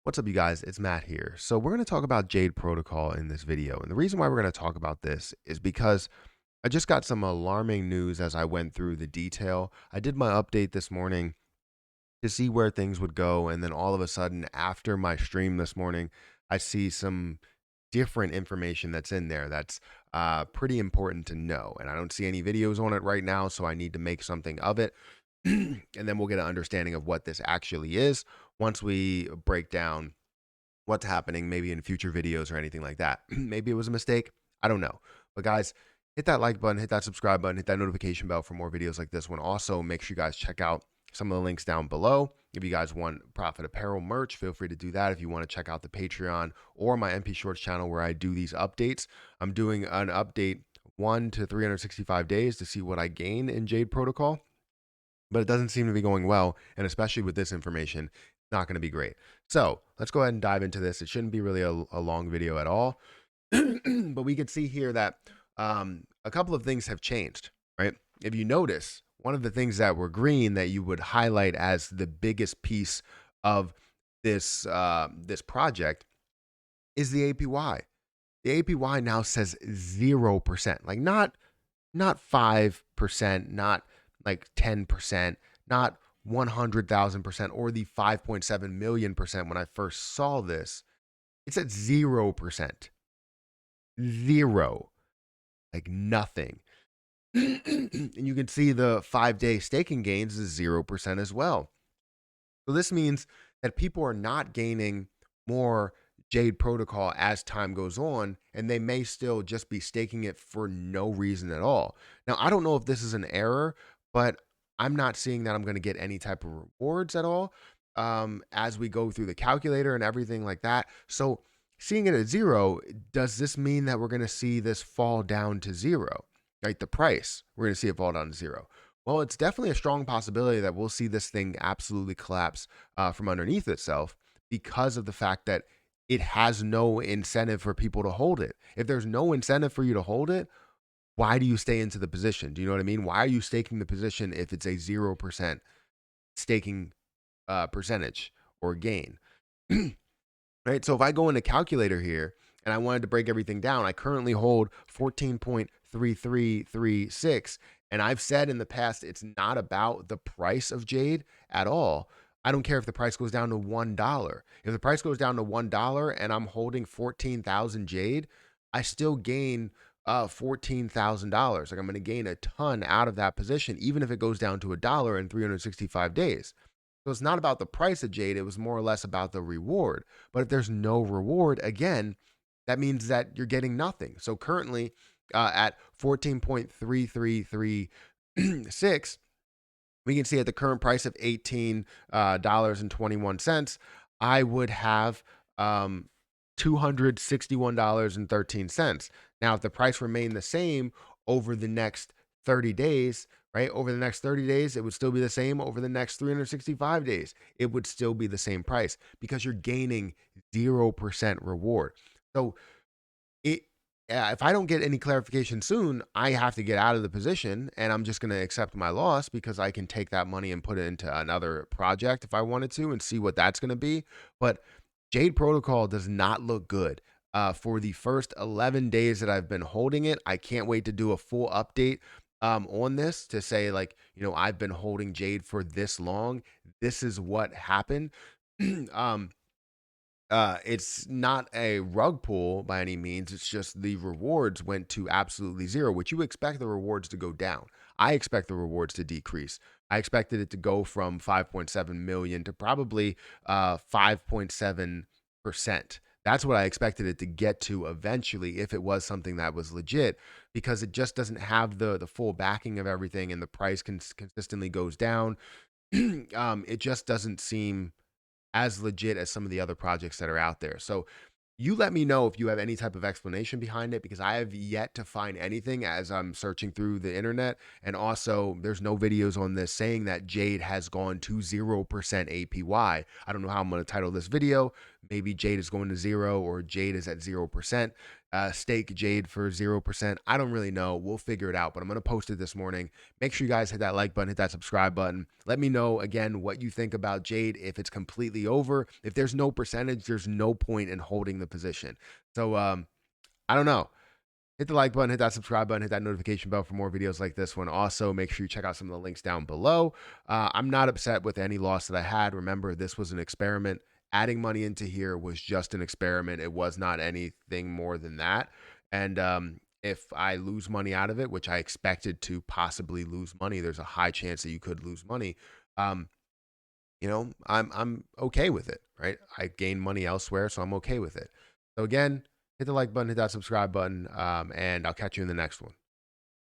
What's up, you guys? It's Matt here. So we're going to talk about Jade Protocol in this video. And the reason why we're going to talk about this is because I just got some alarming news as I went through the detail. I did my update this morning to see where things would go. And then all of a sudden, after my stream this morning, I see some different information that's in there that's pretty important to know. And I don't see any videos on it right now, so I need to make something of it. And then we'll get an understanding of what this actually is once we break down what's happening, maybe in future videos or anything like that. Maybe it was a mistake. I don't know. But guys, hit that like button, hit that subscribe button, hit that notification bell for more videos like this one. Also, make sure you guys check out some of the links down below. If you guys want Profit Apparel merch, feel free to do that. If you want to check out the Patreon or my MP Shorts channel where I do these updates, I'm doing an update 1 to 365 days to see what I gain in Jade Protocol, but it doesn't seem to be going well. And especially with this information, not going to be great. So let's go ahead and dive into this. It shouldn't be really a long video at all, but we can see here that a couple of things have changed, right? If you notice, one of the things that were green that you would highlight as the biggest piece of this project is the APY. The APY now says 0%, like not 5%, not like 10%, not 100,000% or the 5.7 million% when I first saw this. It's at 0%. Zero. Like nothing. And you can see the 5-day staking gains is 0% as well. So this means that people are not gaining more Jade Protocol as time goes on, and they may still just be staking it for no reason at all. Now, I don't know if this is an error, but I'm not seeing that I'm going to get any type of rewards at all as we go through the calculator and everything like that. So seeing it at 0, does this mean that we're going to see this fall down to 0? Like the price, we're going to see it fall down to 0. Well, it's definitely a strong possibility that we'll see this thing absolutely collapse from underneath itself because of the fact that it has no incentive for people to hold it. If there's no incentive for you to hold it, why do you stay into the position? Do you know what I mean? Why are you staking the position if it's a 0% staking percentage or gain? Right? So if I go into calculator here and I wanted to break everything down, I currently hold 14.3336. And I've said in the past, it's not about the price of Jade at all. I don't care if the price goes down to $1. If the price goes down to $1 and I'm holding 14,000 Jade, I still gain $14,000. Like I'm going to gain a ton out of that position, even if it goes down to $1 in 365 days. So it's not about the price of Jade. It was more or less about the reward. But if there's no reward, again, that means that you're getting nothing. So currently at 14.3336, we can see at the current price of $18.21, I would have $261.13. Now, if the price remained the same over the next 30 days, right? Over the next 30 days, it would still be the same. Over the next 365 days, it would still be the same price because you're gaining 0% reward. So if I don't get any clarification soon, I have to get out of the position and I'm just going to accept my loss because I can take that money and put it into another project if I wanted to and see what that's going to be. But Jade Protocol does not look good. For the first 11 days that I've been holding it, I can't wait to do a full update on this to say, like, I've been holding Jade for this long. This is what happened. It's not a rug pull by any means. It's just the rewards went to absolutely 0, which you expect the rewards to go down. I expect the rewards to decrease. I expected it to go from 5.7 million to probably 5.7%. That's what I expected it to get to eventually if it was something that was legit, because it just doesn't have the full backing of everything and the price consistently goes down. It just doesn't seem as legit as some of the other projects that are out there. So you let me know if you have any type of explanation behind it, because I have yet to find anything as I'm searching through the internet. And also, there's no videos on this saying that Jade has gone to 0% APY. I don't know how I'm going to title this video. maybe Jade is going to zero or Jade is at 0%. Stake Jade for 0%. I don't really know. We'll figure it out, but I'm going to post it this morning. Make sure you guys hit that like button, hit that subscribe button. Let me know again what you think about Jade. If it's completely over, if there's no percentage, there's no point in holding the position. So I don't know. Hit the like button, hit that subscribe button, hit that notification bell for more videos like this one. Also, make sure you check out some of the links down below. I'm not upset with any loss that I had. Remember, this was an experiment. Adding money into here was just an experiment. It was not anything more than that. And if I lose money out of it, which I expected to possibly lose money, there's a high chance that you could lose money. I'm okay with it, right? I gain money elsewhere, so I'm okay with it. So again, hit the like button, hit that subscribe button, and I'll catch you in the next one.